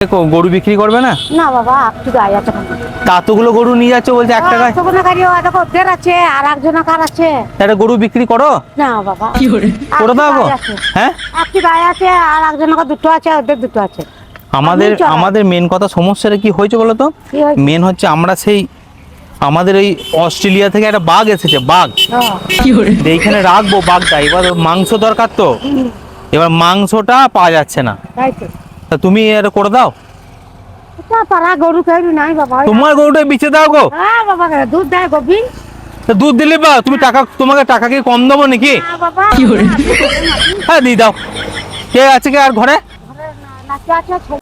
গরু বিক্রি করবে না? না বাবা, আপনি গায়ে আছে এতগুলো গরু নিয়ে যাচ্ছে বলছে এক টাকায়। এতগুলো গাড়ি দেখো ওদের আছে আর একজনের কার আছে। একটা গরু বিক্রি করো না বাবা, করে দাও। হ্যাঁ, আপনি গায়ে আছে আর একজনের দুটো আছে, ওদের দুটো আছে। আমাদের মেন কথা সমস্যাটা কি হয়েছে বলো তো? কি হয়েছে? মেন হচ্ছে আমরা সেই আমাদের এই অস্ট্রেলিয়া থেকে একটা বাঘ এসেছে, বাঘ এইখানে রাখবো বাঘটা, এবার মাংস দরকার তো, এবার মাংসটা পাওয়া যাচ্ছে না। তাই তো, তা তুমি এটা করে দাও। পাড়া গরু কেউ নাই বাবা। তোমার গরুটা বেঁচে দাও গো। হ্যাঁ বাবা, দুধ দেয় গোবিন। তা দুধ দিলে বা তুমি তোমাকে টাকা কি কম দেবো নাকি? না বাবা, হ্যাঁ দিয়ে দাও। কে আছে কে আর ঘরে?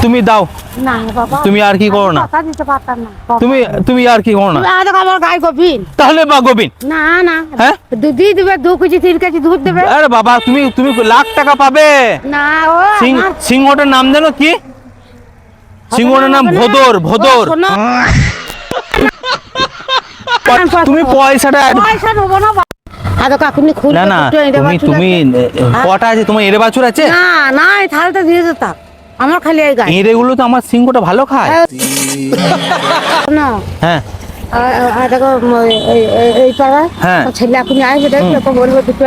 তুমি দাও। না বাবা, তুমি আর কি করো না? কথা দিতে পারতাম না। তুমি আর কি করো না? আমার গায়ে গোবিন। তাহলে বা গোবিন না না, হ্যাঁ দুধই দেবে, 2 কেজি 3 কেজি দুধ দেবে। আরে বাবা, তুমি লাখ টাকা পাবে। না ও সিংহটার নাম জানো কি? সিংহটার নাম ভোদর। তুমি পয়সাটা পয়সা নেবো না বাবা। না না, তুমি কটা আছে তোমার? এড়ে বাছুর আছে? না না, তাহলে তো দিয়ে যেতাম। আমার খালি এই গায়ে এড়ে গুলো তো আমার সিংহটা ভালো খায় না। হ্যাঁ দেখো এই পাড়ায় হ্যাঁ। ছেলে এখন আসবে, দেখবে বলবো দুটো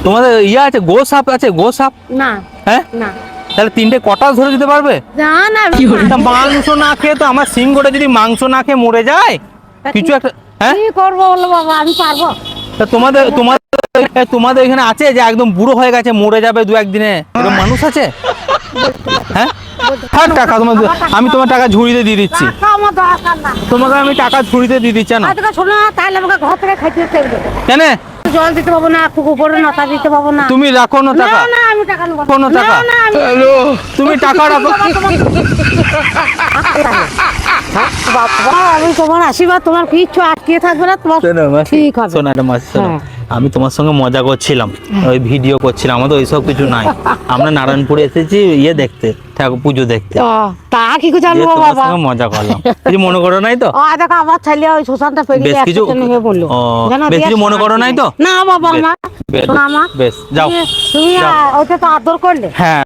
তোমাদের ইয়ে আছে, গো সাপ আছে? গো সাপ? না হ্যাঁ, না তাহলে 3টে কটা ধরে দিতে পারবে? না না, তা মাংস না খেয়ে তো আমার সিংহটা যদি মাংস না খেয়ে মরে যায় কিছু একটা, হ্যাঁ কি করবো বলো বাবা, আমি পারবো? তা তোমাদের এখানে আছে যে একদম বুড়ো হয়ে গেছে, মরে যাবে 2-1 দিনে, এরকম মানুষ আছে? হ্যাঁ, থাক টাকা আমি তোমার টাকা ঝুড়িতে দিয়ে দিচ্ছি। টাকা আমার দরকার না। তোমাকে আমি টাকা ঝুড়িতে দিয়ে দিচ্ছি না। শোনো, তাহলে আমাকে ঘর থেকে খাইতে দেবে। কেন? জল দিতে পাবো না, উপরে নতা দিতে পাবো না। তুমি রাখো না টাকা। না আমি টাকা নেবো না। কোনো টাকা? না, আমি তুমি টাকা রাখো। বাবা, আমি তোমার আশীর্বাদ, তোমার কিচ্ছু আটকে থাকবে না, তোমার ঠিক হবে। শোনো একটা মাসি, শোনো, হ্যাঁ। আমি তোমার সঙ্গে মজা করছিলাম, ওই ভিডিও করছিলাম, আমাদের ওইসব কিছু নাই। আমরা নারায়ণপুরে এসেছি ইয়ে দেখতে, ঠাকুর পুজো দেখতে। তা কি করে জানবো তোমার বাবা? সঙ্গে মজা করলাম, কিছু মনে করো নাই তো? দেখো আমার ছেলে ওই সুশান্ত বেশ কিছু বললো। বেশ কিছু মনে করো নাই তো? না বাবা, না বেশ, শোনো আমার, বেশ যাও। তুমি ওইটা তো আদর করলে। হ্যাঁ